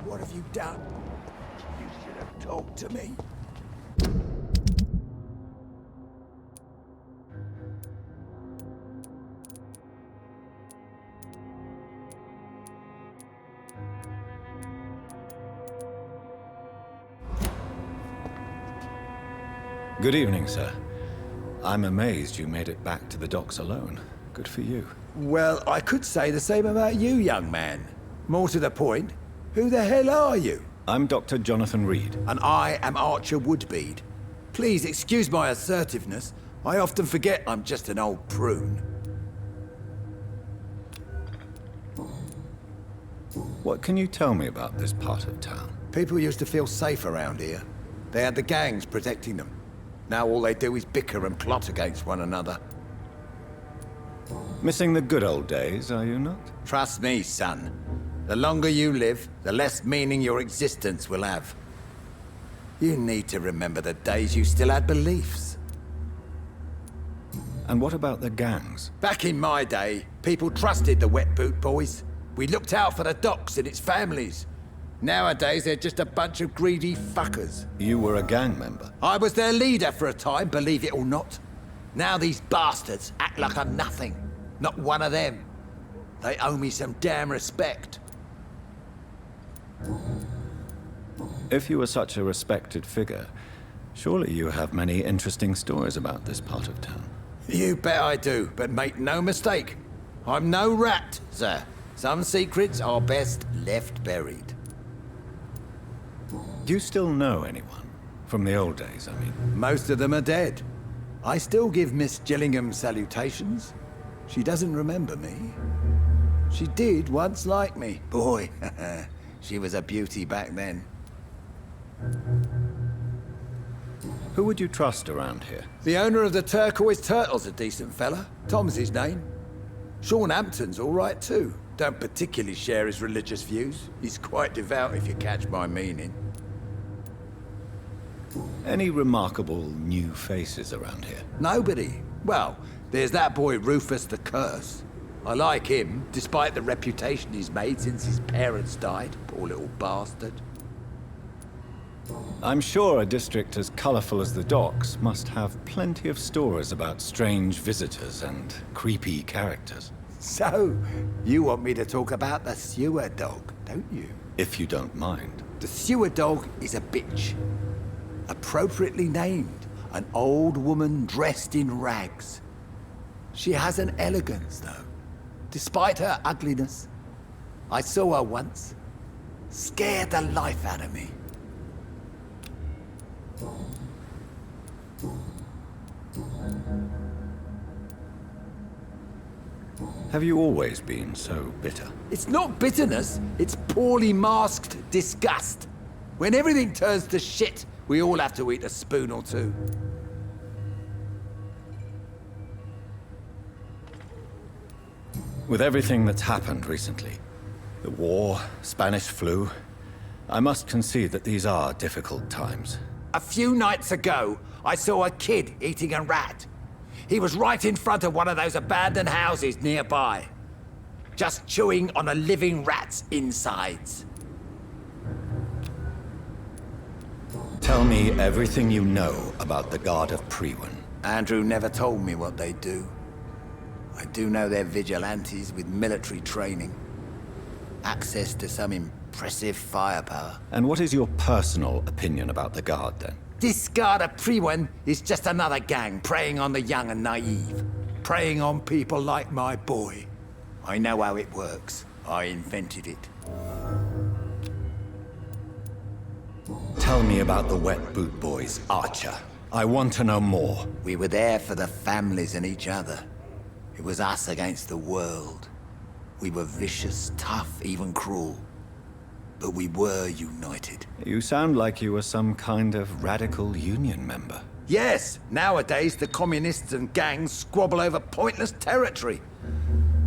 What have you done? You should have talked to me. Good evening, sir. I'm amazed you made it back to the docks alone. Good for you. Well, I could say the same about you, young man. More to the point, who the hell are you? I'm Dr. Jonathan Reid. And I am Archer Woodbead. Please excuse my assertiveness. I often forget I'm just an old prune. What can you tell me about this part of town? People used to feel safe around here. They had the gangs protecting them. Now all they do is bicker and plot against one another. Missing the good old days, are you not? Trust me, son. The longer you live, the less meaning your existence will have. You need to remember the days you still had beliefs. And what about the gangs? Back in my day, people trusted the wet boot boys. We looked out for the docks and its families. Nowadays, they're just a bunch of greedy fuckers. You were a gang member? I was their leader for a time, believe it or not. Now these bastards act like I'm nothing. Not one of them. They owe me some damn respect. If you were such a respected figure, surely you have many interesting stories about this part of town. You bet I do, but make no mistake. I'm no rat, sir. Some secrets are best left buried. Do you still know anyone? From the old days, I mean. Most of them are dead. I still give Miss Gillingham salutations. She doesn't remember me. She did once like me. Boy, she was a beauty back then. Who would you trust around here? The owner of the Turquoise Turtle's a decent fella. Tom's his name. Sean Hampton's all right too. Don't particularly share his religious views. He's quite devout if you catch my meaning. Any remarkable new faces around here? Nobody. Well, there's that boy Rufus the Curse. I like him, despite the reputation he's made since his parents died. Poor little bastard. I'm sure a district as colorful as the docks must have plenty of stories about strange visitors and creepy characters. So, you want me to talk about the sewer dog, don't you? If you don't mind. The sewer dog is a bitch. Appropriately named, an old woman dressed in rags. She has an elegance, though, despite her ugliness. I saw her once. Scared the life out of me. Have you always been so bitter? It's not bitterness, it's poorly masked disgust. When everything turns to shit, we all have to eat a spoon or two. With everything that's happened recently, the war, Spanish flu, I must concede that these are difficult times. A few nights ago, I saw a kid eating a rat. He was right in front of one of those abandoned houses nearby, just chewing on a living rat's insides. Tell me everything you know about the Guard of Priwen. Andrew never told me what they do. I do know they're vigilantes with military training. Access to some impressive firepower. And what is your personal opinion about the Guard, then? This Guard of Priwen is just another gang preying on the young and naive. Preying on people like my boy. I know how it works. I invented it. Tell me about the Wet Boot Boys, Archer. I want to know more. We were there for the families and each other. It was us against the world. We were vicious, tough, even cruel. But we were united. You sound like you were some kind of radical union member. Yes, nowadays the communists and gangs squabble over pointless territory.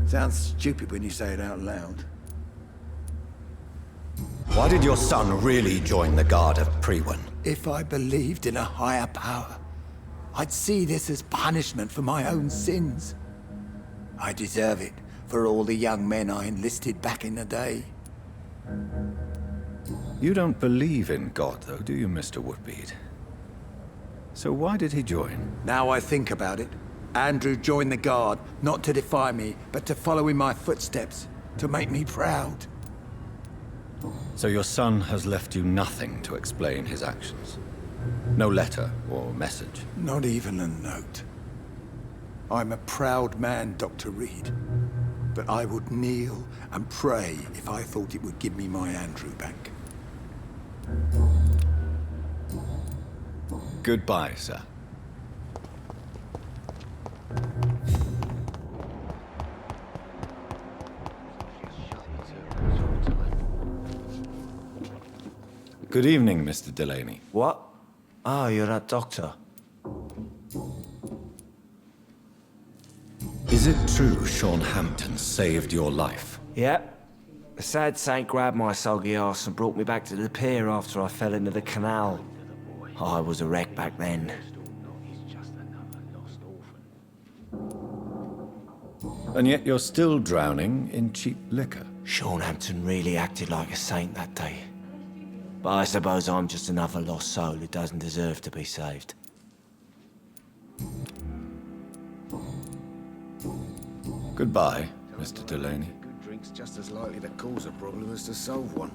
Sounds stupid when you say it out loud. Why did your son really join the Guard of Priwen? If I believed in a higher power, I'd see this as punishment for my own sins. I deserve it for all the young men I enlisted back in the day. You don't believe in God, though, do you, Mr. Woodbead? So why did he join? Now I think about it, Andrew joined the Guard, not to defy me, but to follow in my footsteps, to make me proud. So your son has left you nothing to explain his actions? No letter or message? Not even a note. I'm a proud man, Dr. Reid. But I would kneel and pray if I thought it would give me my Andrew back. Goodbye, sir. Good evening, Mr. Delaney. What? Oh, you're that doctor. Is it true Sean Hampton saved your life? Yep. The sad saint grabbed my soggy arse and brought me back to the pier after I fell into the canal. I was a wreck back then. And yet you're still drowning in cheap liquor. Sean Hampton really acted like a saint that day. But I suppose I'm just another lost soul who doesn't deserve to be saved. Goodbye, Mr. Delaney. Good drink's just as likely to cause a problem as to solve one.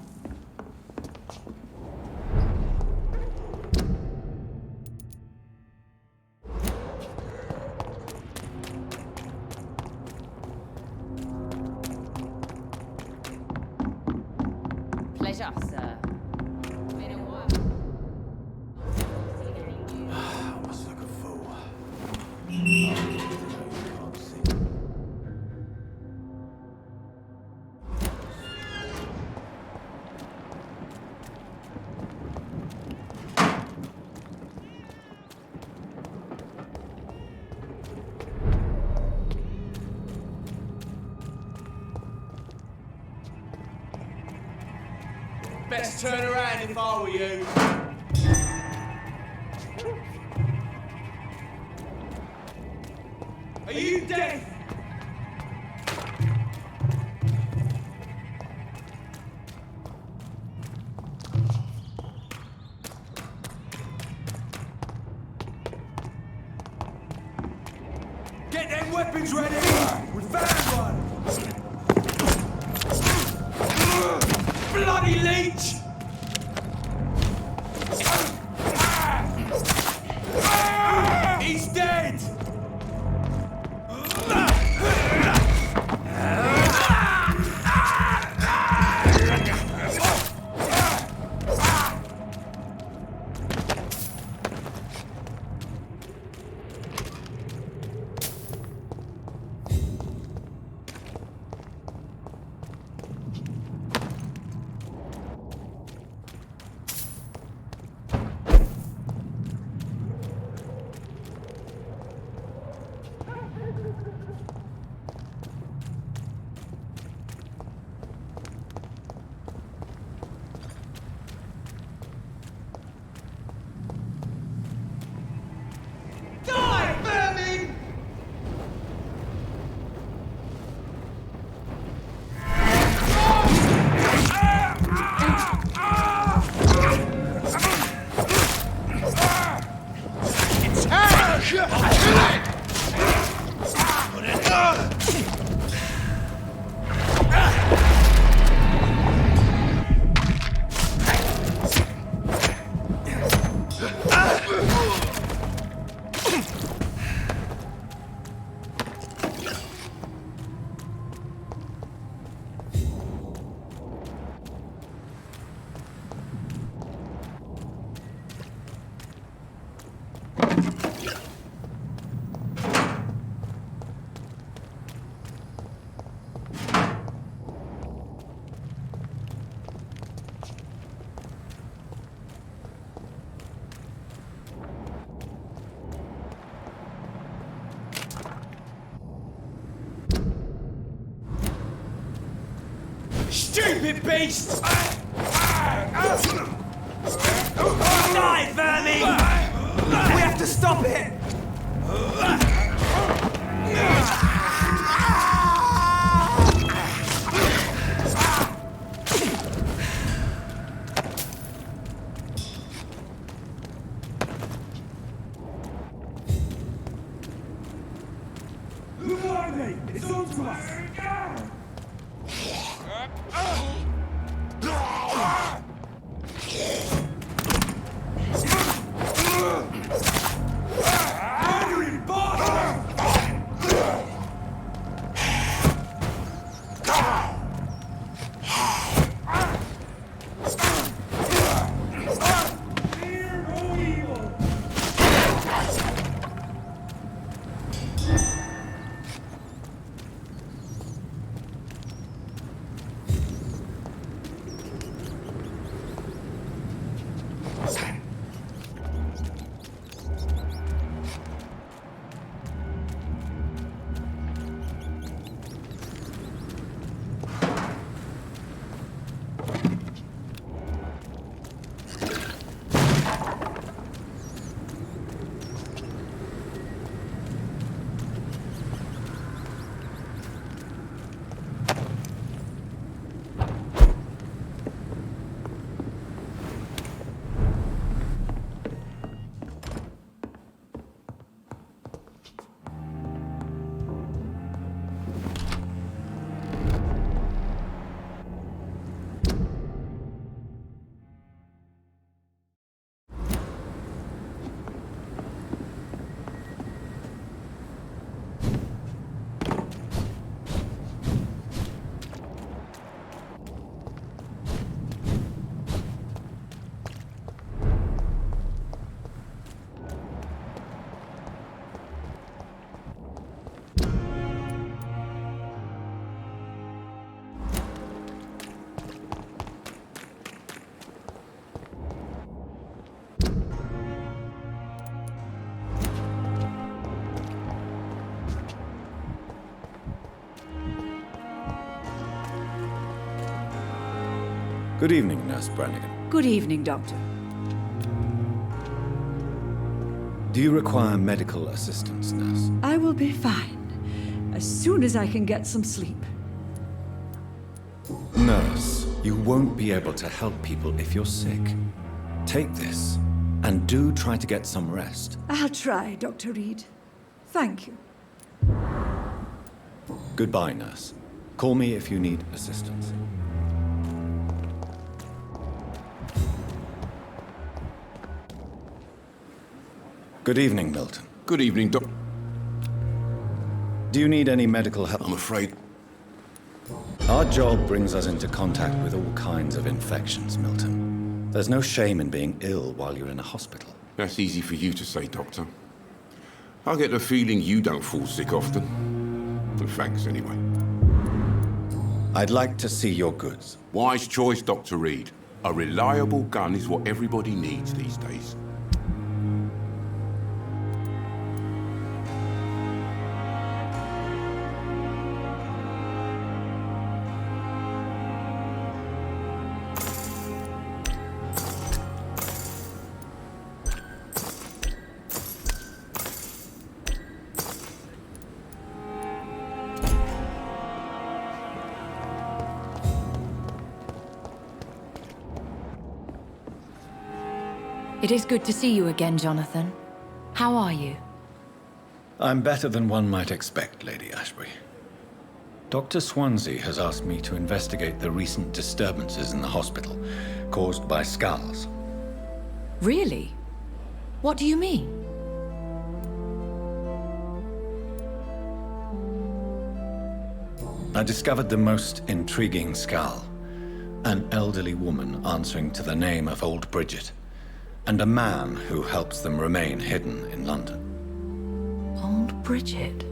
Pleasure, sir. Been a while. I must look a fool. Best turn around if I were you. Are you deaf? Get them weapons ready! We found one! Bloody leech! He's dead! Die, vermin! Stupid beast! Die, vermin! We have to stop it! Good evening, Nurse Brannigan. Good evening, Doctor. Do you require medical assistance, Nurse? I will be fine, as soon as I can get some sleep. Nurse, you won't be able to help people if you're sick. Take this, and do try to get some rest. I'll try, Dr. Reid. Thank you. Goodbye, Nurse. Call me if you need assistance. Good evening, Milton. Good evening, Doc. Do you need any medical help? I'm afraid. Our job brings us into contact with all kinds of infections, Milton. There's no shame in being ill while you're in a hospital. That's easy for you to say, Doctor. I get the feeling you don't fall sick often. Well, thanks, anyway. I'd like to see your goods. Wise choice, Dr. Reid. A reliable gun is what everybody needs these days. It is good to see you again, Jonathan. How are you? I'm better than one might expect, Lady Ashbury. Dr. Swansea has asked me to investigate the recent disturbances in the hospital, caused by skals. Really? What do you mean? I discovered the most intriguing skal. An elderly woman answering to the name of Old Bridget, and a man who helps them remain hidden in London. Old Bridget?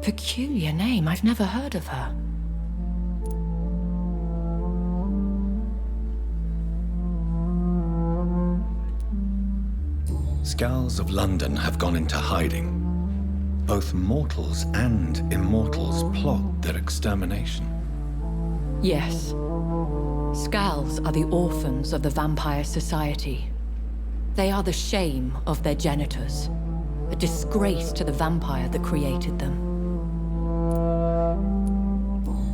Peculiar name. I've never heard of her. Skals of London have gone into hiding. Both mortals and immortals plot their extermination. Yes. Skals are the orphans of the Vampire Society. They are the shame of their genitors, a disgrace to the vampire that created them.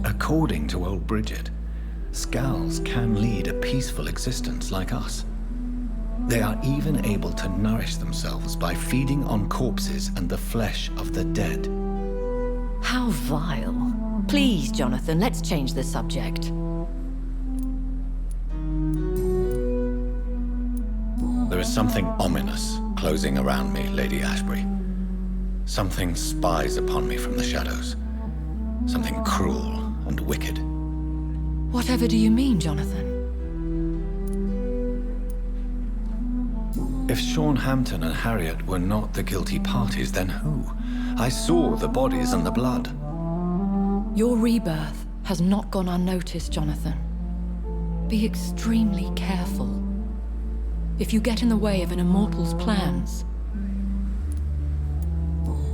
According to Old Bridget, skals can lead a peaceful existence like us. They are even able to nourish themselves by feeding on corpses and the flesh of the dead. How vile. Please, Jonathan, let's change the subject. There is something ominous closing around me, Lady Ashbury. Something spies upon me from the shadows. Something cruel and wicked. Whatever do you mean, Jonathan? If Sean Hampton and Harriet were not the guilty parties, then who? I saw the bodies and the blood. Your rebirth has not gone unnoticed, Jonathan. Be extremely careful. If you get in the way of an immortal's plans...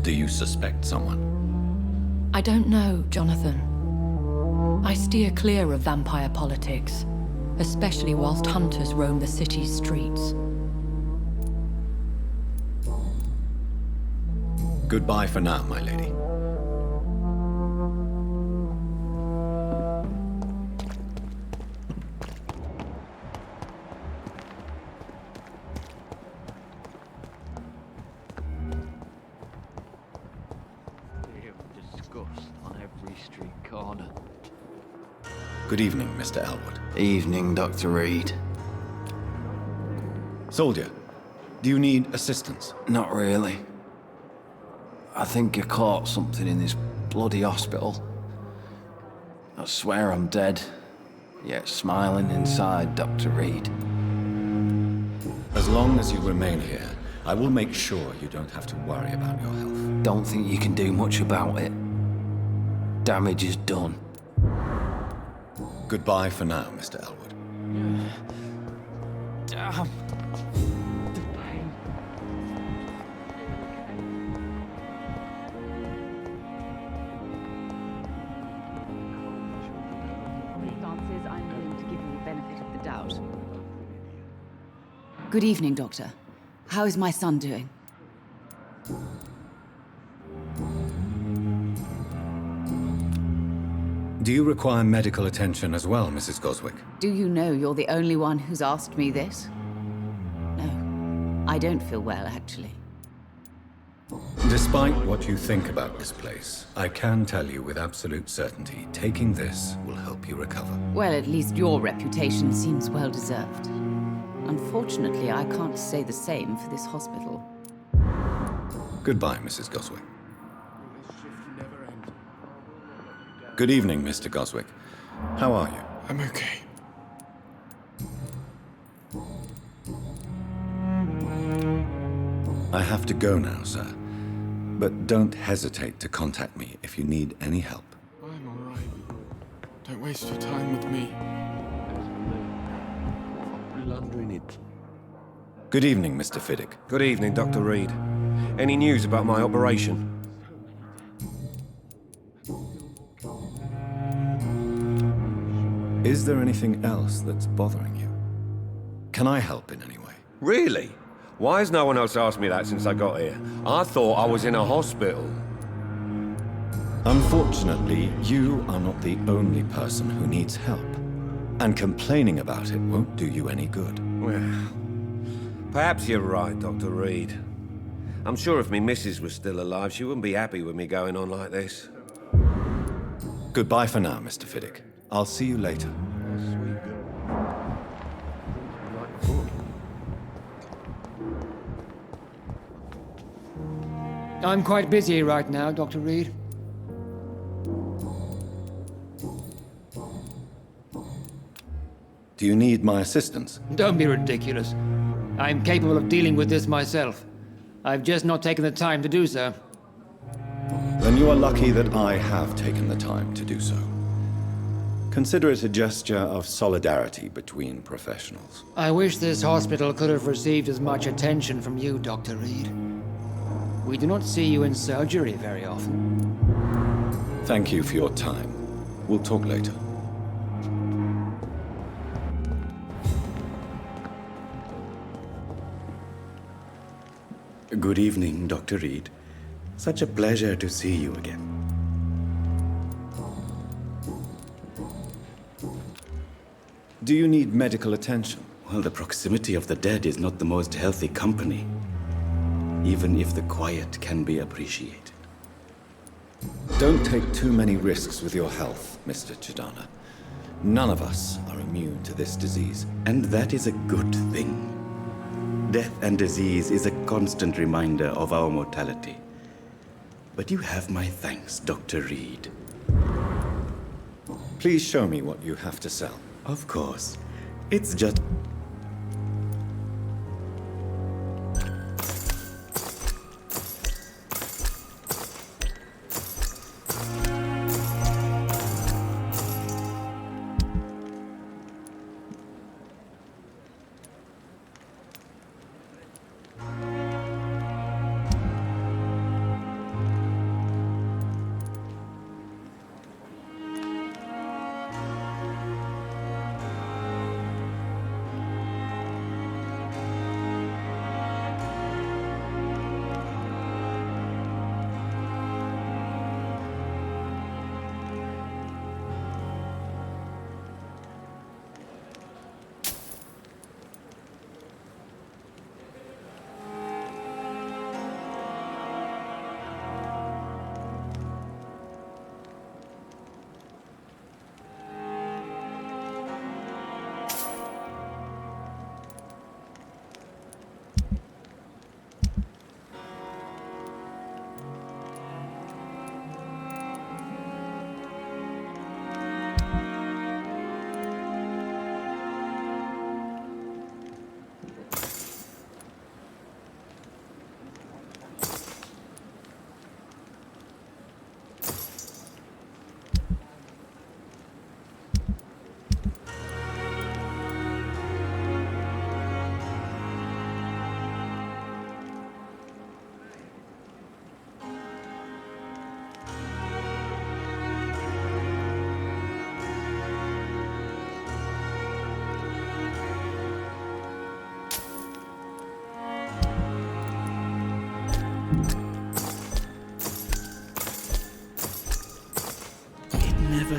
Do you suspect someone? I don't know, Jonathan. I steer clear of vampire politics, especially whilst hunters roam the city's streets. Goodbye for now, my lady. Disgust on every street corner. Good evening, Mr. Elwood. Evening, Dr. Reid. Soldier, do you need assistance? Not really. I think I caught something in this bloody hospital. I swear I'm dead, yet smiling inside, Dr. Reid. As long as you remain here, I will make sure you don't have to worry about your health. Don't think you can do much about it. Damage is done. Goodbye for now, Mr. Elwood. Damn. Circumstances, I'm willing to give you the benefit Good evening, Doctor. How is my son doing? Do you require medical attention as well, Mrs. Goswick? Do you know you're the only one who's asked me this? No, I don't feel well, actually. Despite what you think about this place, I can tell you with absolute certainty, taking this will help you recover. Well, at least your reputation seems well deserved. Unfortunately, I can't say the same for this hospital. Goodbye, Mrs. Goswick. Good evening, Mr. Goswick. How are you? I'm okay. I have to go now, sir. But don't hesitate to contact me if you need any help. I'm all right. Don't waste your time with me. Blundering it. Good evening, Mr. Fiddick. Good evening, Dr. Reid. Any news about my operation? Is there anything else that's bothering you? Can I help in any way? Really? Why has no one else asked me that since I got here? I thought I was in a hospital. Unfortunately, you are not the only person who needs help. And complaining about it won't do you any good. Well, perhaps you're right, Dr. Reid. I'm sure if me missus was still alive, she wouldn't be happy with me going on like this. Goodbye for now, Mr. Fiddick. I'll see you later. I'm quite busy right now, Dr. Reid. Do you need my assistance? Don't be ridiculous. I'm capable of dealing with this myself. I've just not taken the time to do so. Then you are lucky that I have taken the time to do so. Consider it a gesture of solidarity between professionals. I wish this hospital could have received as much attention from you, Dr. Reid. We do not see you in surgery very often. Thank you for your time. We'll talk later. Good evening, Dr. Reid. Such a pleasure to see you again. Do you need medical attention? Well, the proximity of the dead is not the most healthy company, even if the quiet can be appreciated. Don't take too many risks with your health, Mr. Chidana. None of us are immune to this disease. And that is a good thing. Death and disease is a constant reminder of our mortality. But you have my thanks, Dr. Reid. Please show me what you have to sell. Of course. It's just...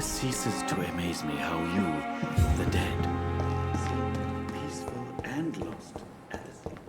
never ceases to amaze me how you, the dead, seem peaceful and lost at the same time.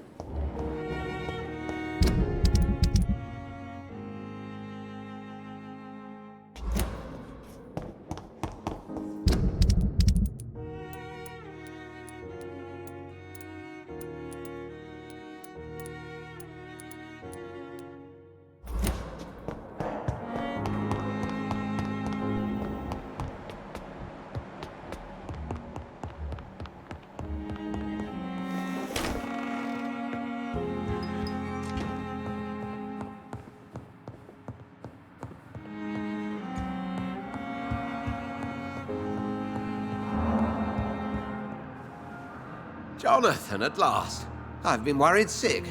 Jonathan, at last. I've been worried sick.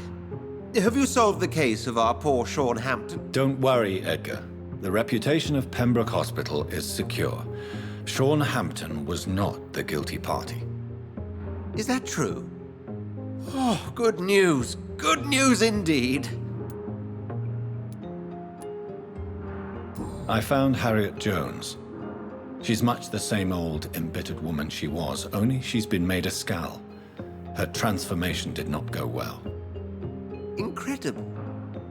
Have you solved the case of our poor Sean Hampton? Don't worry, Edgar. The reputation of Pembroke Hospital is secure. Sean Hampton was not the guilty party. Is that true? Oh, good news. Good news indeed. I found Harriet Jones. She's much the same old, embittered woman she was, only she's been made a skal. Her transformation did not go well. Incredible.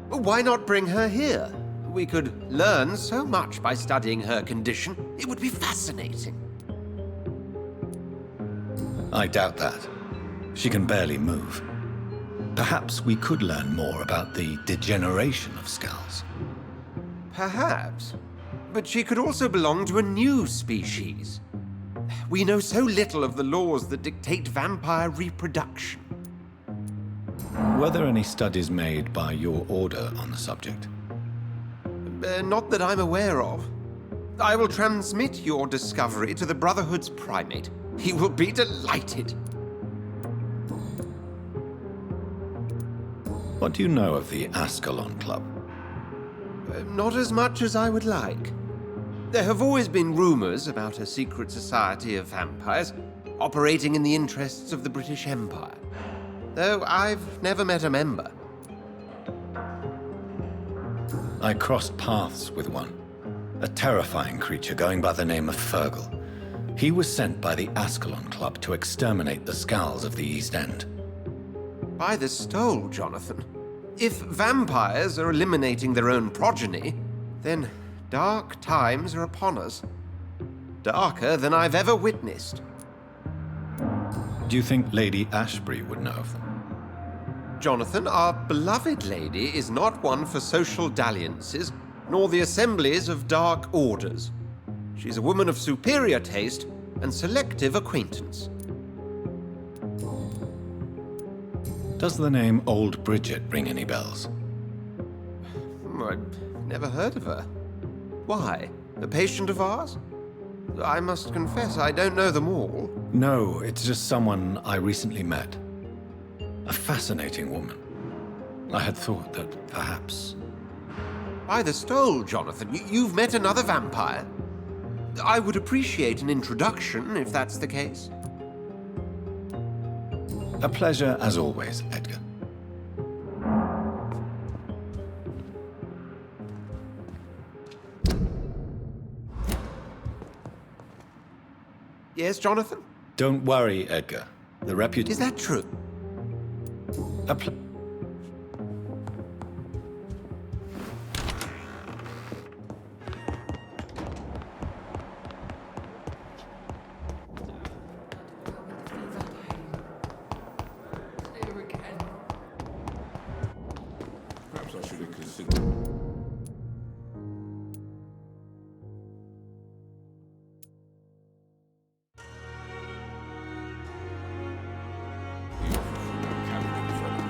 Why not bring her here? We could learn so much by studying her condition. It would be fascinating. I doubt that. She can barely move. Perhaps we could learn more about the degeneration of skals. Perhaps. But she could also belong to a new species. We know so little of the laws that dictate vampire reproduction. Were there any studies made by your order on the subject? Not that I'm aware of. I will transmit your discovery to the Brotherhood's primate. He will be delighted. What do you know of the Ascalon Club? Not as much as I would like. There have always been rumors about a secret society of vampires operating in the interests of the British Empire, though I've never met a member. I crossed paths with one, a terrifying creature going by the name of Fergal. He was sent by the Ascalon Club to exterminate the skals of the East End. By the stole, Jonathan. If vampires are eliminating their own progeny, then dark times are upon us. Darker than I've ever witnessed. Do you think Lady Ashbury would know of them? Jonathan, our beloved lady is not one for social dalliances, nor the assemblies of dark orders. She's a woman of superior taste and selective acquaintance. Does the name Old Bridget ring any bells? I've never heard of her. Why? A patient of ours? I must confess, I don't know them all. No, it's just someone I recently met. A fascinating woman. I had thought that perhaps... By the stole, Jonathan, you've met another vampire. I would appreciate an introduction, if that's the case. A pleasure as always, Edgar. Yes, Jonathan? Don't worry, Edgar. The reputation... Is that true? Perhaps I should have considered... The offer from that cabinet fellow.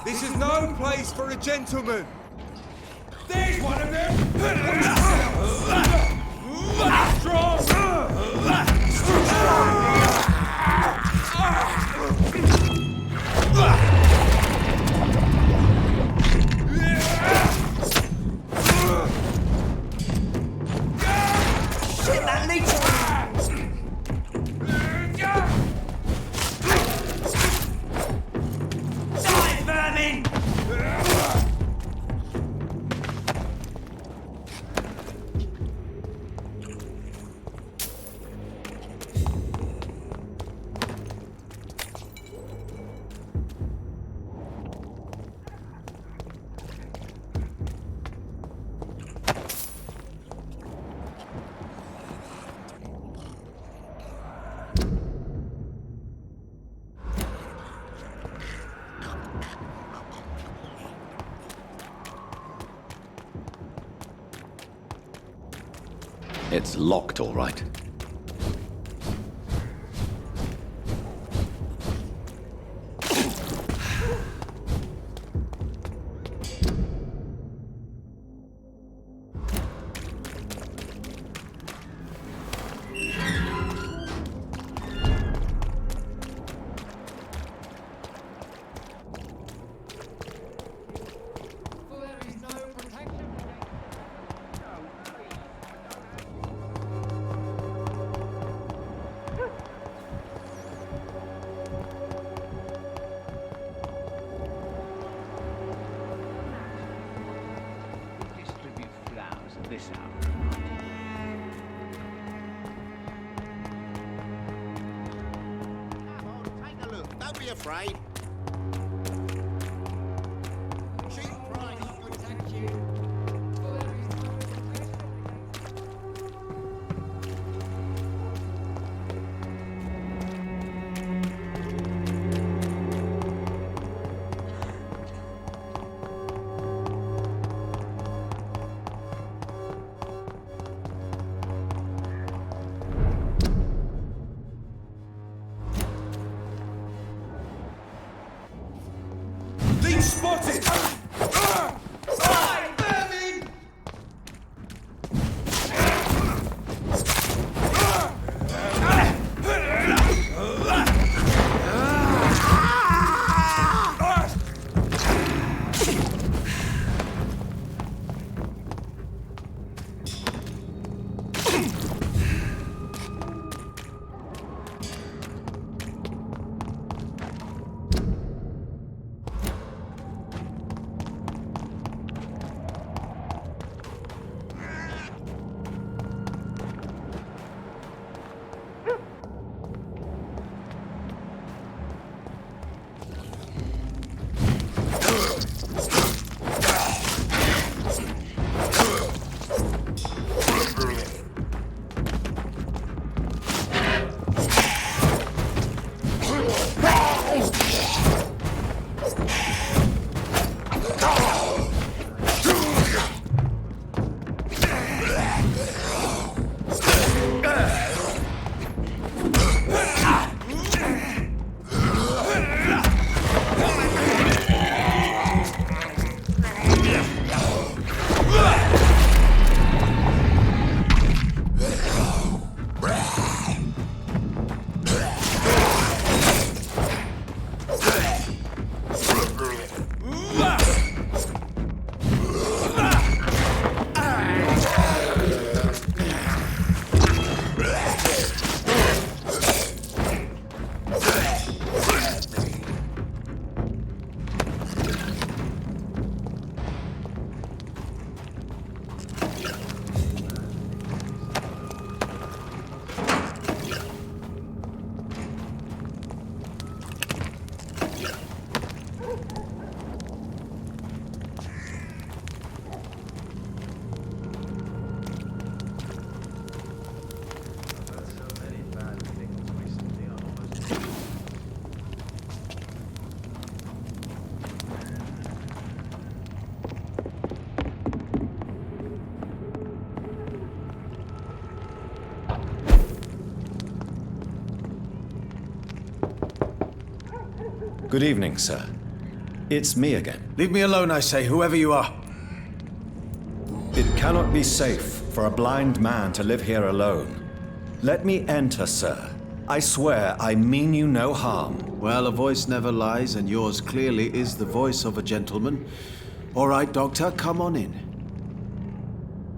This is no place for a gentleman! There's one of them! Strong! Shit, that leech! Die, vermin! It's locked, all right. Afraid. Spotted! Vermin! Good evening, sir. It's me again. Leave me alone, I say, whoever you are. It cannot be safe for a blind man to live here alone. Let me enter, sir. I swear I mean you no harm. Well, a voice never lies, and yours clearly is the voice of a gentleman. All right, Doctor, come on in.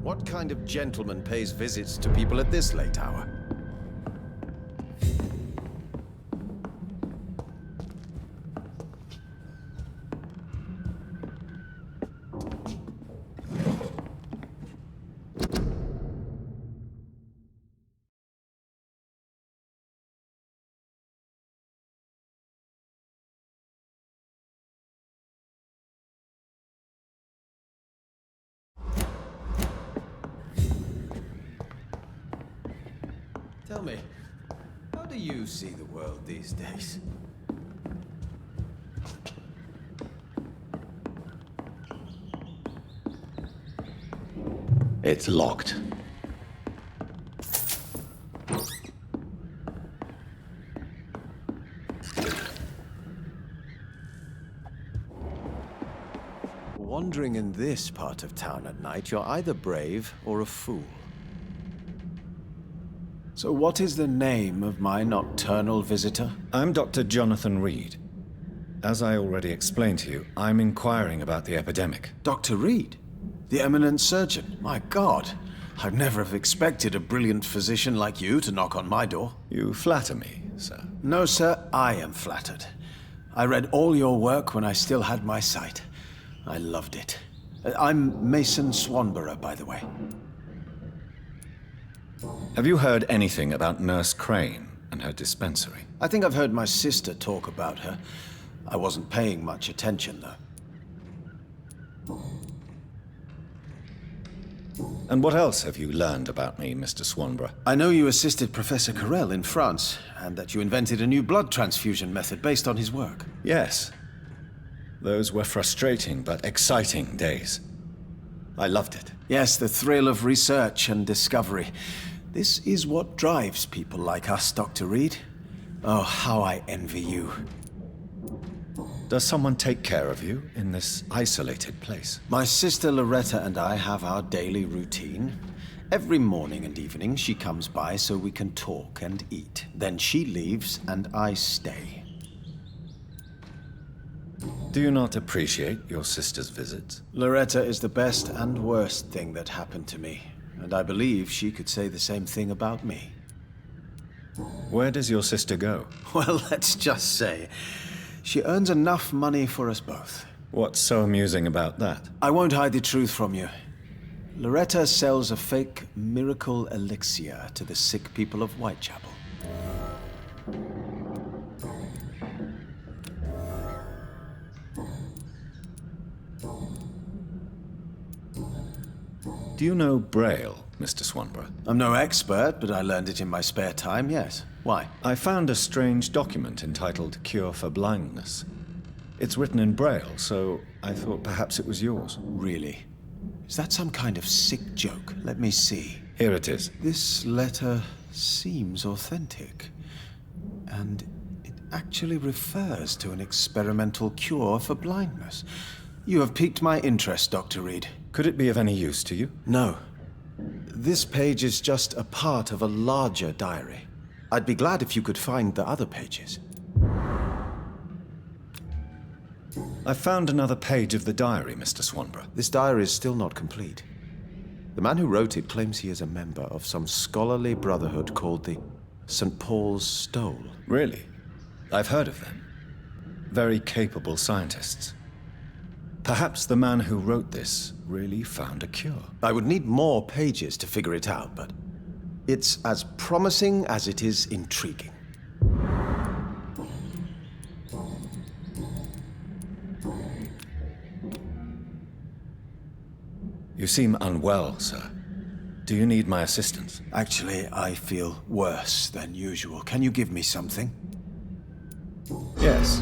What kind of gentleman pays visits to people at this late hour? Tell me, how do you see the world these days? It's locked. Wandering in this part of town at night, you're either brave or a fool. So what is the name of my nocturnal visitor? I'm Dr. Jonathan Reid. As I already explained to you, I'm inquiring about the epidemic. Dr. Reid? The eminent surgeon? My God, I'd never have expected a brilliant physician like you to knock on my door. You flatter me, sir. No, sir, I am flattered. I read all your work when I still had my sight. I loved it. I'm Mason Swanborough, by the way. Have you heard anything about Nurse Crane and her dispensary? I think I've heard my sister talk about her. I wasn't paying much attention, though. And what else have you learned about me, Mr. Swanborough? I know you assisted Professor Carrel in France, and that you invented a new blood transfusion method based on his work. Yes. Those were frustrating but exciting days. I loved it. Yes, the thrill of research and discovery. This is what drives people like us, Dr. Reid. Oh, how I envy you. Does someone take care of you in this isolated place? My sister Loretta and I have our daily routine. Every morning and evening she comes by so we can talk and eat. Then she leaves and I stay. Do you not appreciate your sister's visits? Loretta is the best and worst thing that happened to me, and I believe she could say the same thing about me. Where does your sister go? Well, let's just say, she earns enough money for us both. What's so amusing about that? I won't hide the truth from you. Loretta sells a fake miracle elixir to the sick people of Whitechapel. Do you know Braille, Mr. Swanborough? I'm no expert, but I learned it in my spare time, yes. Why? I found a strange document entitled Cure for Blindness. It's written in Braille, so I thought perhaps it was yours. Really? Is that some kind of sick joke? Let me see. Here it is. This letter seems authentic. And it actually refers to an experimental cure for blindness. You have piqued my interest, Dr. Reid. Could it be of any use to you? No. This page is just a part of a larger diary. I'd be glad if you could find the other pages. I found another page of the diary, Mr. Swanborough. This diary is still not complete. The man who wrote it claims he is a member of some scholarly brotherhood called the St. Paul's Stole. Really? I've heard of them. Very capable scientists. Perhaps the man who wrote this really found a cure. I would need more pages to figure it out, but it's as promising as it is intriguing. You seem unwell, sir. Do you need my assistance? Actually, I feel worse than usual. Can you give me something? Yes.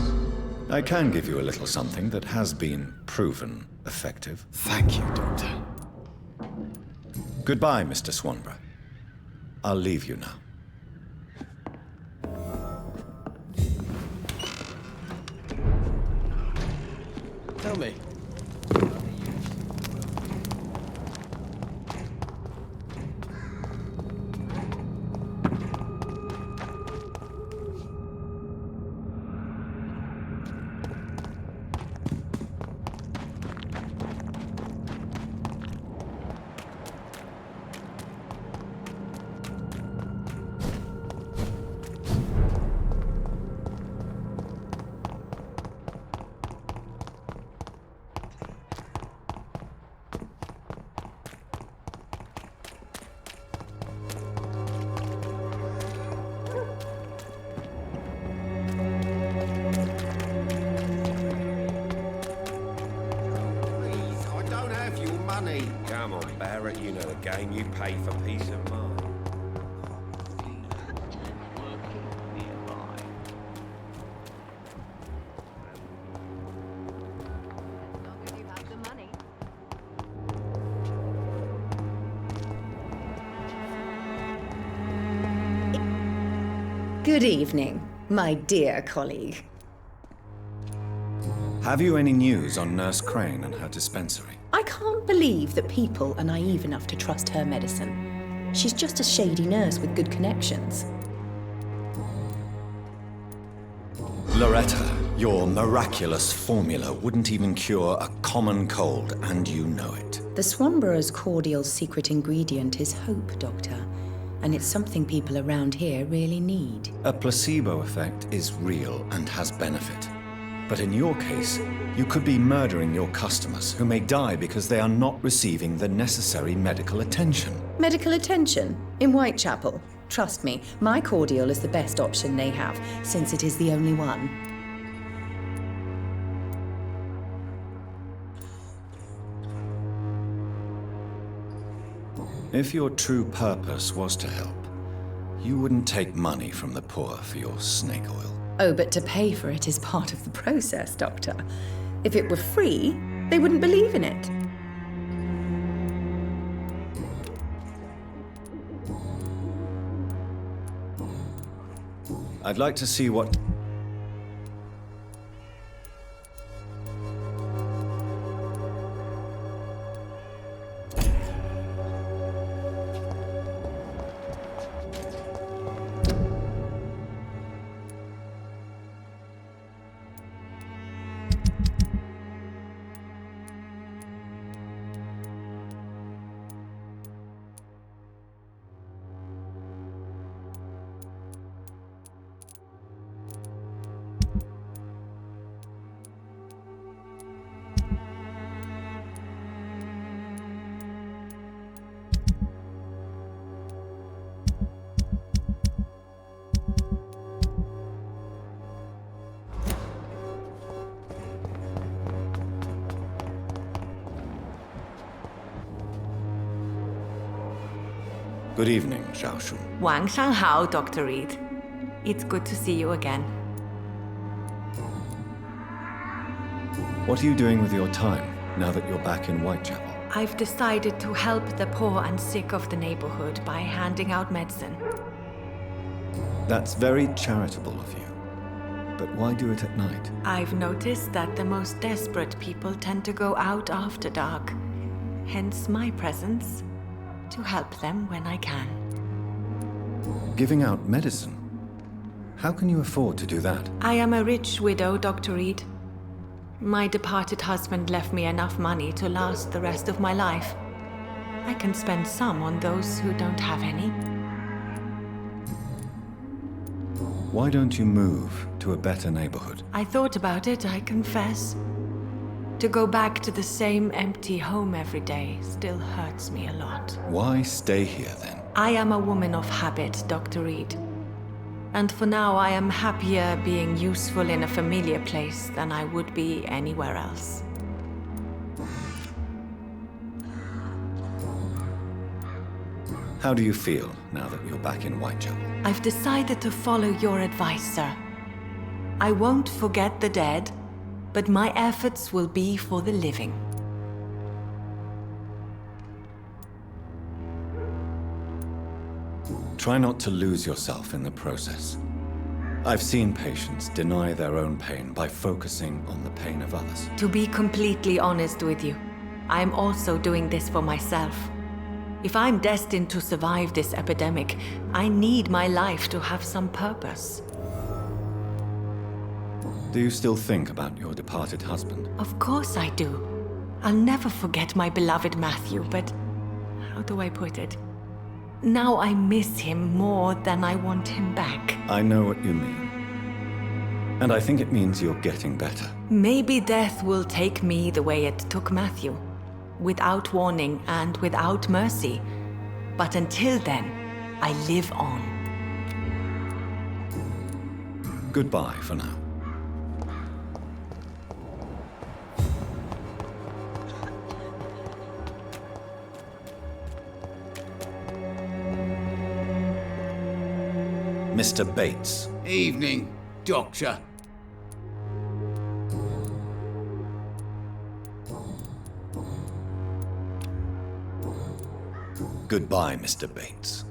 I can give you a little something that has been proven effective. Thank you, Doctor. Goodbye, Mr. Swanborough. I'll leave you now. Tell me. Come on, Barrett, you know the game. You pay for peace of mind. Good evening, my dear colleague. Have you any news on Nurse Crane and her dispensary? I can't believe that people are naive enough to trust her medicine. She's just a shady nurse with good connections. Loretta, your miraculous formula wouldn't even cure a common cold, and you know it. The Swanborough's cordial secret ingredient is hope, Doctor. And it's something people around here really need. A placebo effect is real and has benefit. But in your case, you could be murdering your customers who may die because they are not receiving the necessary medical attention. Medical attention? In Whitechapel? Trust me, my cordial is the best option they have, since it is the only one. If your true purpose was to help, you wouldn't take money from the poor for your snake oil. Oh, but to pay for it is part of the process, Doctor. If it were free, they wouldn't believe in it. I'd like to see what... Good evening, Xiaoshu. Wang Shanghao, Dr. Reid. It's good to see you again. What are you doing with your time, now that you're back in Whitechapel? I've decided to help the poor and sick of the neighborhood by handing out medicine. That's very charitable of you. But why do it at night? I've noticed that the most desperate people tend to go out after dark. Hence my presence, to help them when I can. Giving out medicine? How can you afford to do that? I am a rich widow, Dr. Reid. My departed husband left me enough money to last the rest of my life. I can spend some on those who don't have any. Why don't you move to a better neighborhood? I thought about it, I confess. To go back to the same empty home every day still hurts me a lot. Why stay here, then? I am a woman of habit, Dr. Reid. And for now, I am happier being useful in a familiar place than I would be anywhere else. How do you feel now that you're back in Whitechapel? I've decided to follow your advice, sir. I won't forget the dead, but my efforts will be for the living. Try not to lose yourself in the process. I've seen patients deny their own pain by focusing on the pain of others. To be completely honest with you, I'm also doing this for myself. If I'm destined to survive this epidemic, I need my life to have some purpose. Do you still think about your departed husband? Of course I do. I'll never forget my beloved Matthew, but how do I put it? Now I miss him more than I want him back. I know what you mean. And I think it means you're getting better. Maybe death will take me the way it took Matthew. Without warning and without mercy. But until then, I live on. Goodbye for now. Mr. Bates. Evening, Doctor. Goodbye, Mr. Bates.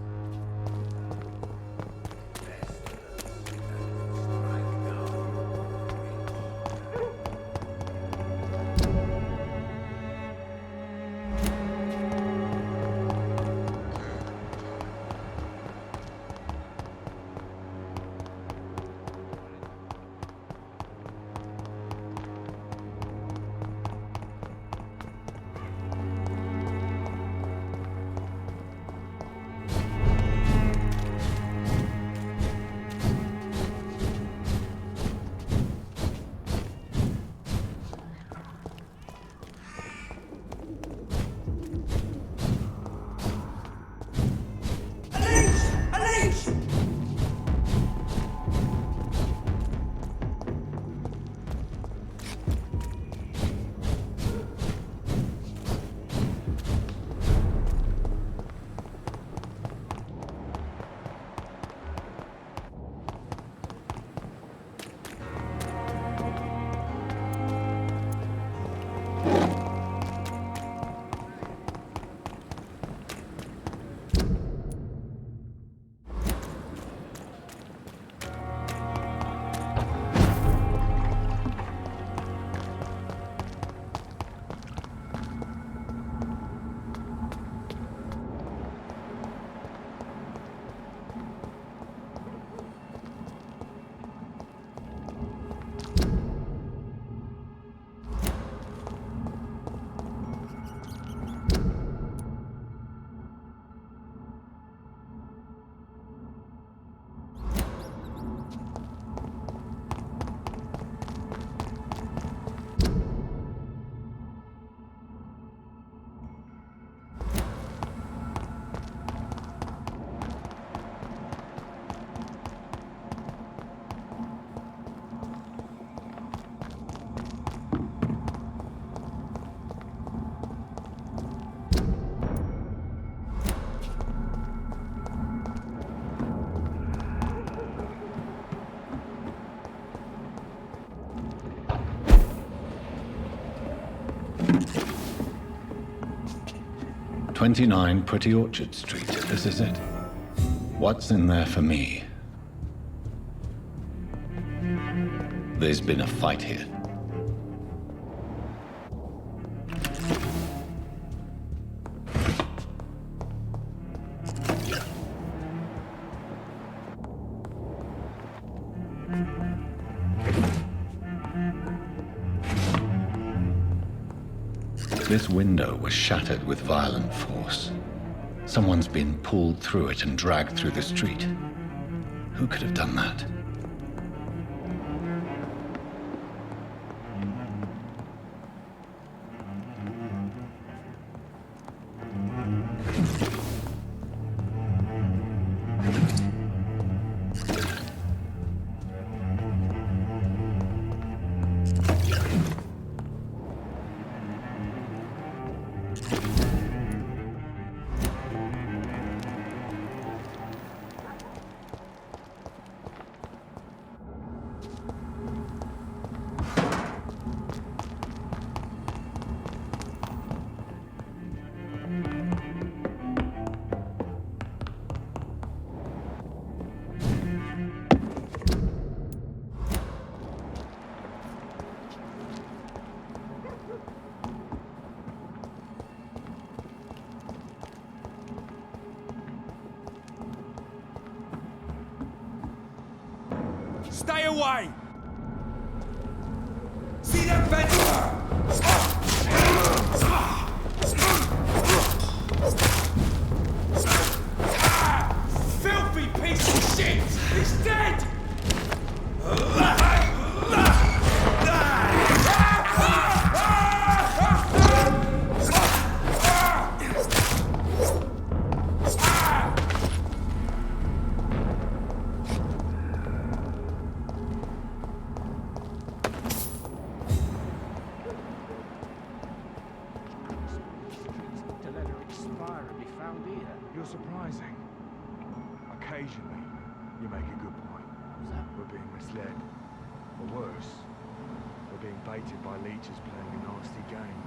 "29 Pretty Orchard Street, this is it. What's in there for me? There's been a fight here. This window was shattered with violent force. Someone's been pulled through it and dragged through the street. Who could have done that? Stay away! See that fence? Filthy piece of shit! He's dead! You're surprising. Occasionally, you make a good point. We're being misled. Or worse, we're being baited by leeches playing a nasty game.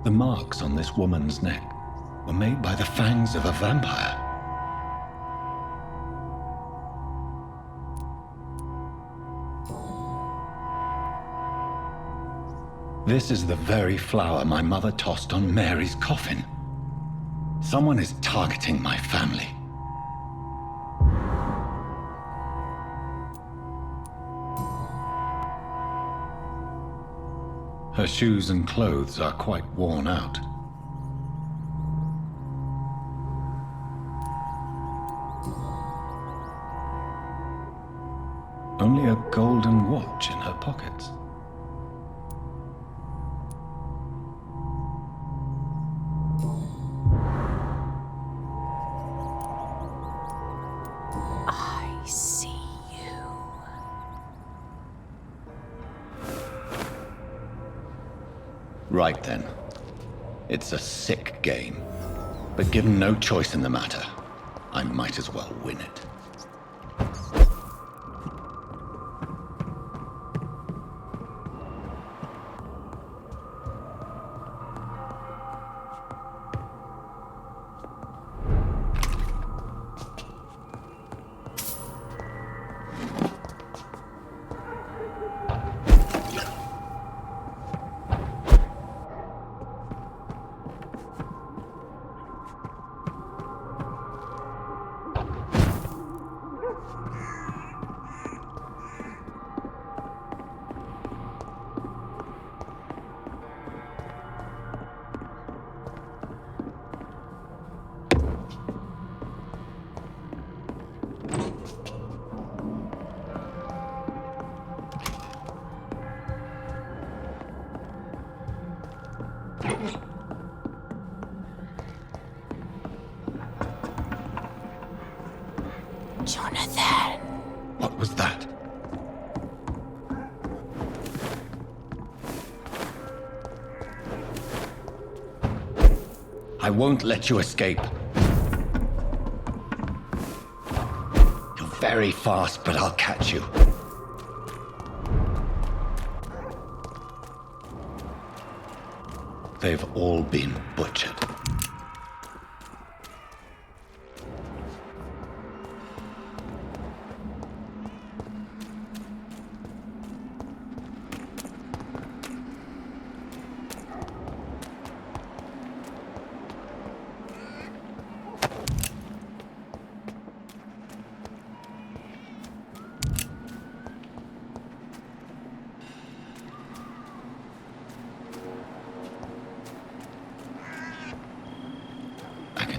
The marks on this woman's neck were made by the fangs of a vampire. This is the very flower my mother tossed on Mary's coffin. Someone is targeting my family. Her shoes and clothes are quite worn out. Only a golden watch in her pockets. I see you. Right then. It's a sick game. But given no choice in the matter, I might as well win it. Jonathan. What was that? I won't let you escape. You're very fast, but I'll catch you. They've all been butchered.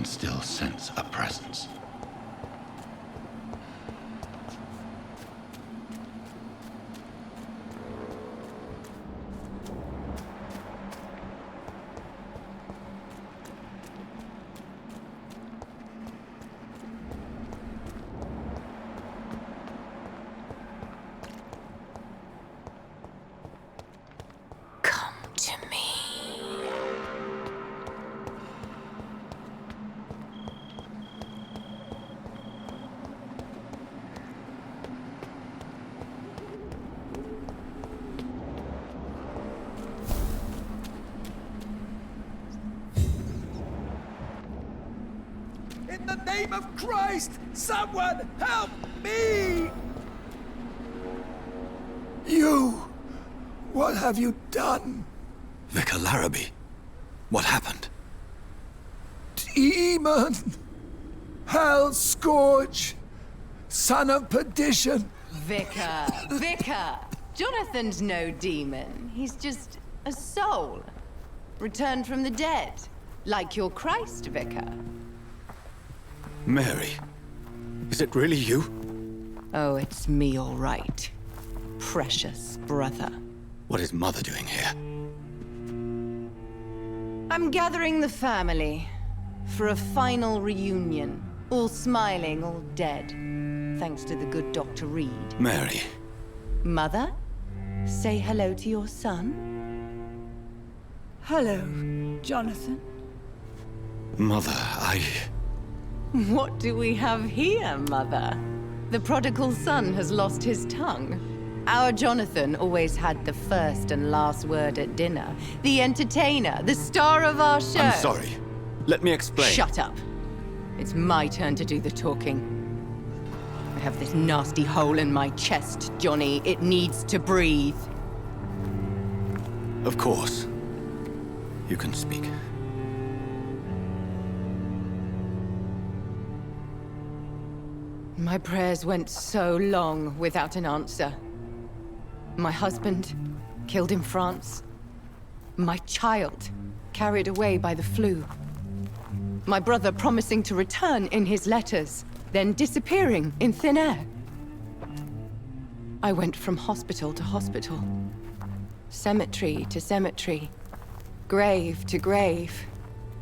still sense a presence. In the name of Christ, someone help me! You! What have you done? Vicar Larrabee, what happened? Demon! Hell scourge! Son of perdition! Vicar! Jonathan's no demon. He's just a soul. Returned from the dead. Like your Christ, Vicar. Mary, is it really you? Oh, it's me, all right. Precious brother. What is Mother doing here? I'm gathering the family for a final reunion. All smiling, all dead. Thanks to the good Dr. Reid. Mary. Mother, say hello to your son. Hello, Jonathan. Mother, What do we have here, Mother? The prodigal son has lost his tongue. Our Jonathan always had the first and last word at dinner. The entertainer, the star of our show. I'm sorry. Let me explain. Shut up. It's my turn to do the talking. I have this nasty hole in my chest, Johnny. It needs to breathe. Of course. You can speak. My prayers went so long without an answer. My husband, killed in France. My child, carried away by the flu. My brother promising to return in his letters, then disappearing in thin air. I went from hospital to hospital. Cemetery to cemetery. Grave to grave.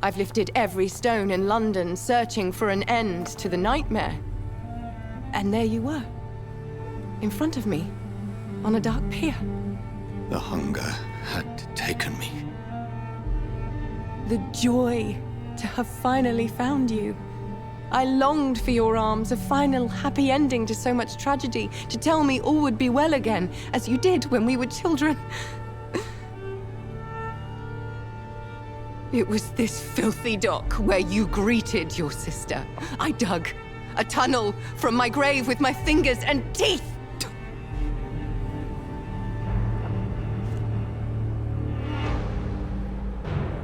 I've lifted every stone in London, searching for an end to the nightmare. And there you were, in front of me, on a dark pier. The hunger had taken me. The joy to have finally found you. I longed for your arms, a final happy ending to so much tragedy, to tell me all would be well again, as you did when we were children. It was this filthy dock where you greeted your sister. I dug a tunnel from my grave with my fingers and teeth.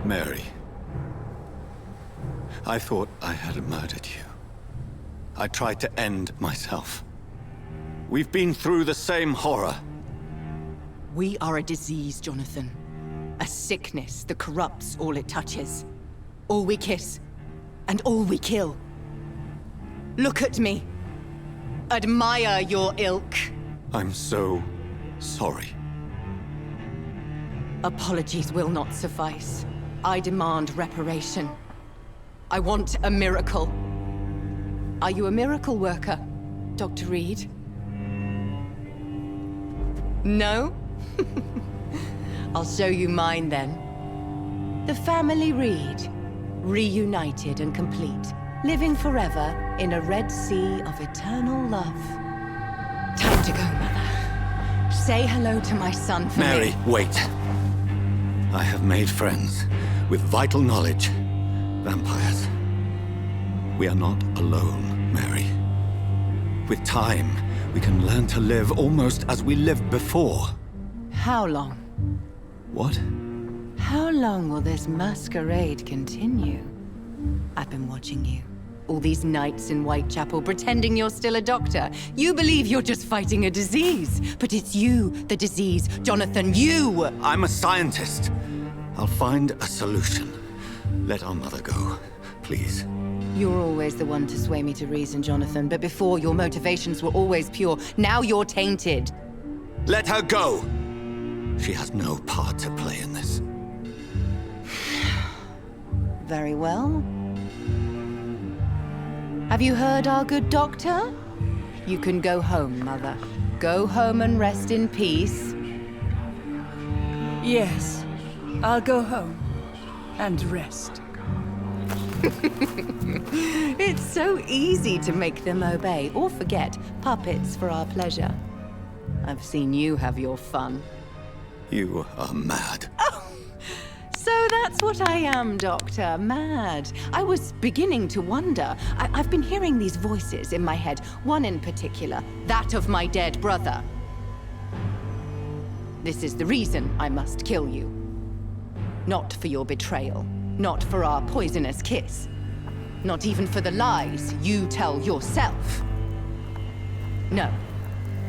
Mary, I thought I had murdered you. I tried to end myself. We've been through the same horror. We are a disease, Jonathan. A sickness that corrupts all it touches. All we kiss, and all we kill. Look at me. Admire your ilk. I'm so sorry. Apologies will not suffice. I demand reparation. I want a miracle. Are you a miracle worker, Dr. Reid? No? I'll show you mine then. The family Reid, reunited and complete, living forever in a red sea of eternal love. Time to go, Mother. Say hello to my son for Mary, me. wait. I have made friends with vital knowledge. Vampires. We are not alone, Mary. With time, we can learn to live almost as we lived before. How long? What? How long will this masquerade continue? I've been watching you. All these nights in Whitechapel, pretending you're still a doctor. You believe you're just fighting a disease. But it's you, the disease. Jonathan, you! I'm a scientist. I'll find a solution. Let our mother go, please. You're always the one to sway me to reason, Jonathan, but before your motivations were always pure. Now you're tainted. Let her go! She has no part to play in this. Very well. Have you heard our good doctor? You can go home, Mother. Go home and rest in peace. Yes, I'll go home and rest. It's so easy to make them obey or forget. Puppets for our pleasure. I've seen you have your fun. You are mad. So that's what I am, Doctor. Mad. I was beginning to wonder. I've been hearing these voices in my head. One in particular, that of my dead brother. This is the reason I must kill you. Not for your betrayal. Not for our poisonous kiss. Not even for the lies you tell yourself. No.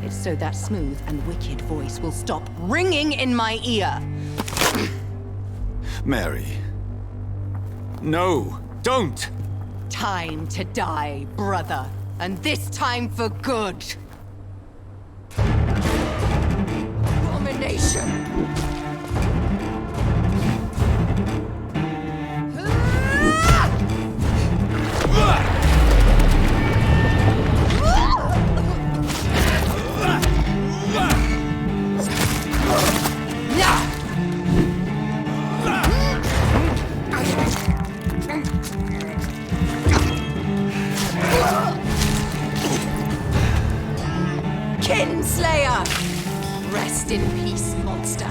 It's so that smooth and wicked voice will stop ringing in my ear. Mary. No, don't! Time to die, brother. And this time for good. Abomination! Kinslayer! Rest in peace, monster.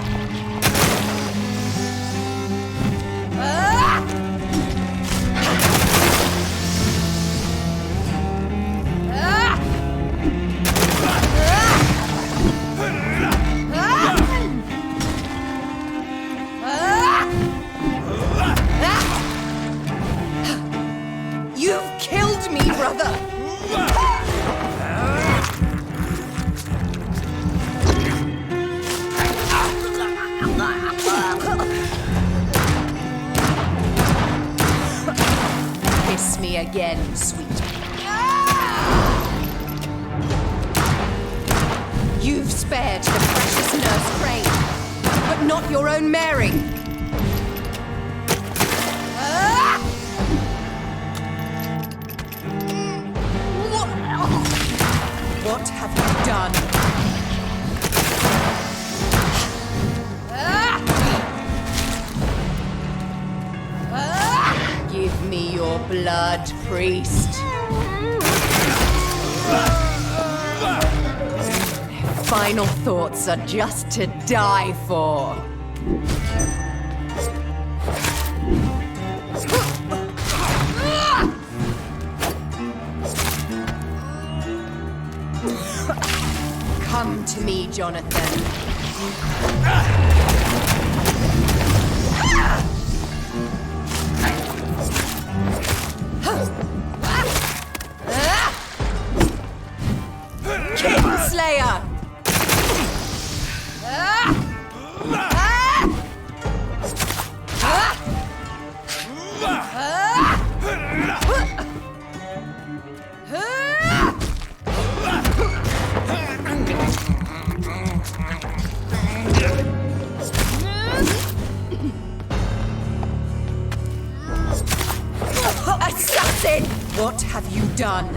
You've killed me, brother! Kiss me again, sweet. You've spared the precious Nurse Crane, but not your own Mary. What have you done? Give me your blood, priest. Final thoughts are just to die for. Come to me, Jonathan. Kinslayer! Assassin! What have you done?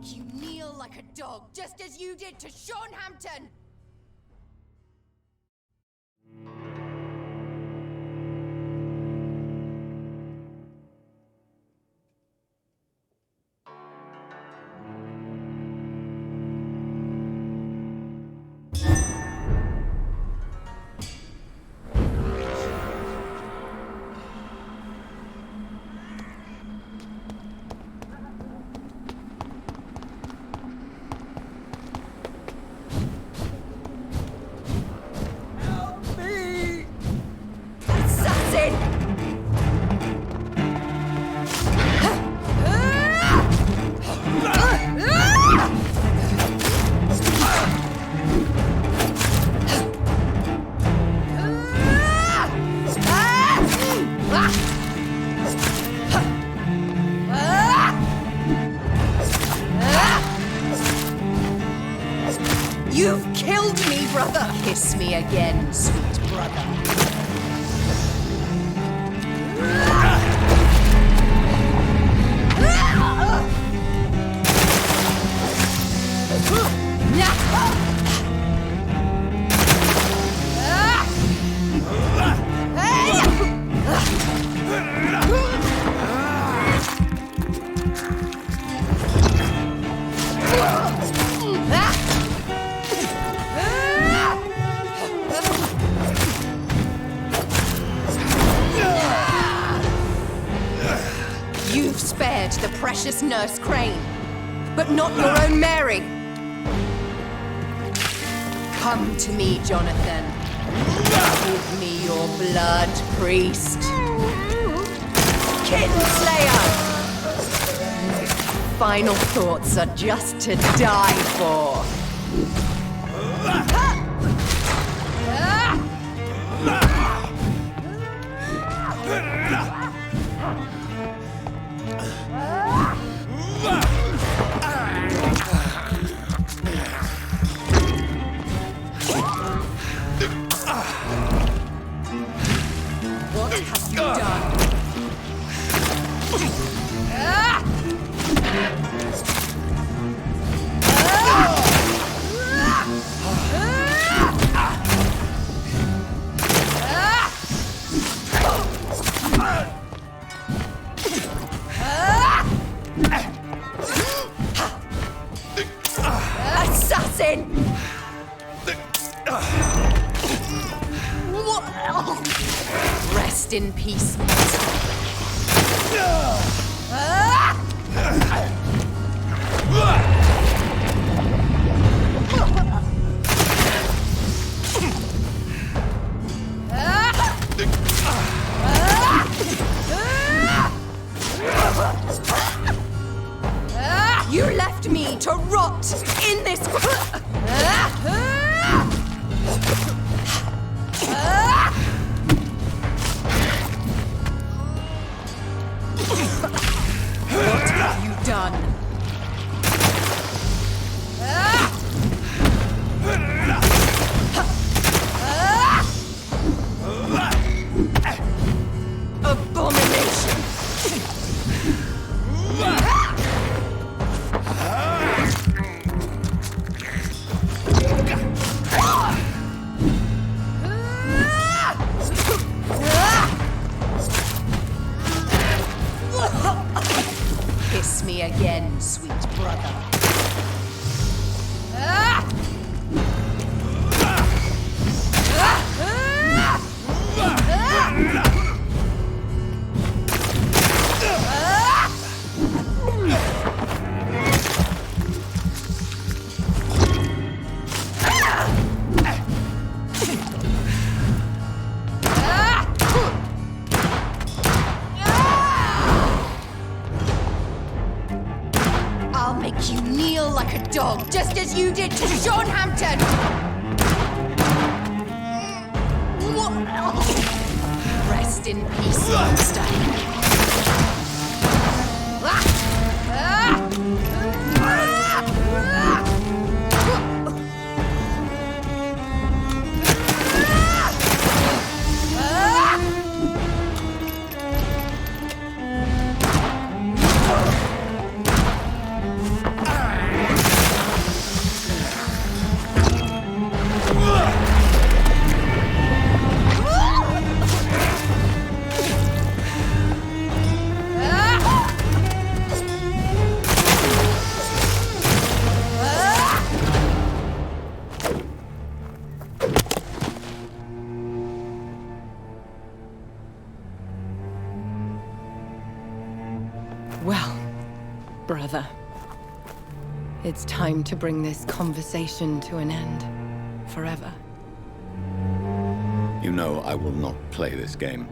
make you kneel like a dog, just as you did to Sean Hampton! You've killed me, brother! Kiss me again, sweet brother. You've spared the precious Nurse Crane, but not your own Mary. Come to me, Jonathan. Give me your blood, priest. Kinslayer! Final thoughts are just to die for. What have you done? Assassin! Rest in peace, master. You left me to rot in this. What have you done? Abomination! Kiss me again, sweet brother. I'll make you kneel like a dog, just as you did to Sean Hampton! Rest in peace, monster. Brother, it's time to bring this conversation to an end. Forever. You know I will not play this game.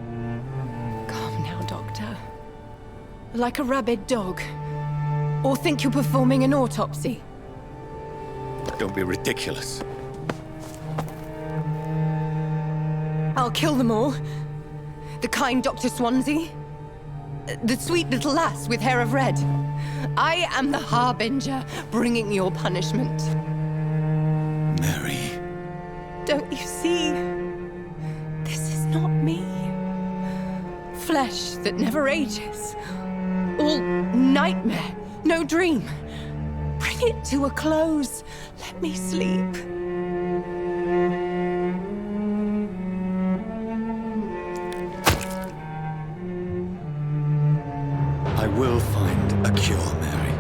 Calm now, Doctor. Like a rabid dog. Or think you're performing an autopsy? Don't be ridiculous. I'll kill them all. The kind Dr. Swansea. The sweet little lass with hair of red. I am the Harbinger, bringing your punishment. Mary. Don't you see? This is not me. Flesh that never ages. All nightmare, no dream. Bring it to a close. Let me sleep. I will find a cure, Mary.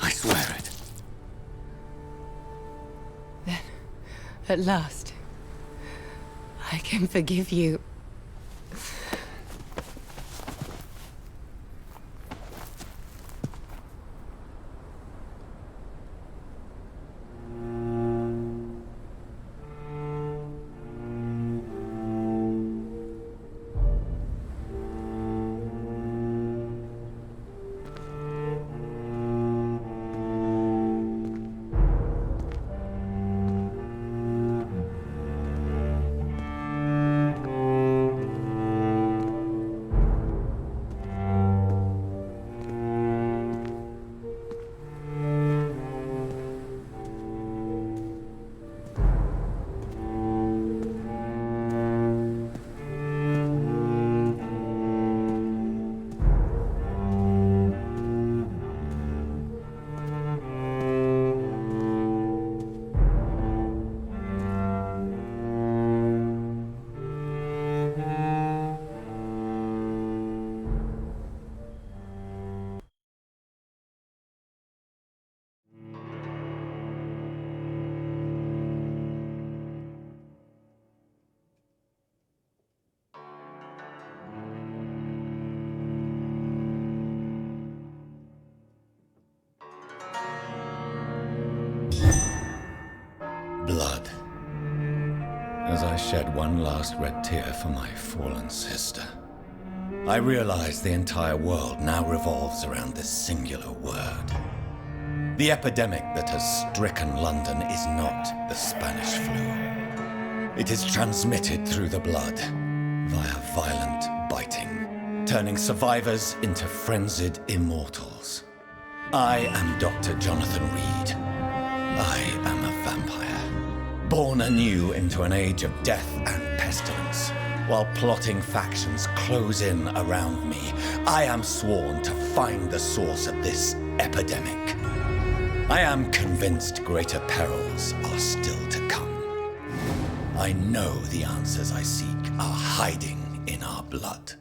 I swear it. Then, at last, I can forgive you. Blood. As I shed one last red tear for my fallen sister, I realize the entire world now revolves around this singular word. The epidemic that has stricken London is not the Spanish flu. It is transmitted through the blood, via violent biting, turning survivors into frenzied immortals. I am Dr. Jonathan Reid. I am a vampire, born anew into an age of death and pestilence. While plotting factions close in around me, I am sworn to find the source of this epidemic. I am convinced greater perils are still to come. I know the answers I seek are hiding in our blood.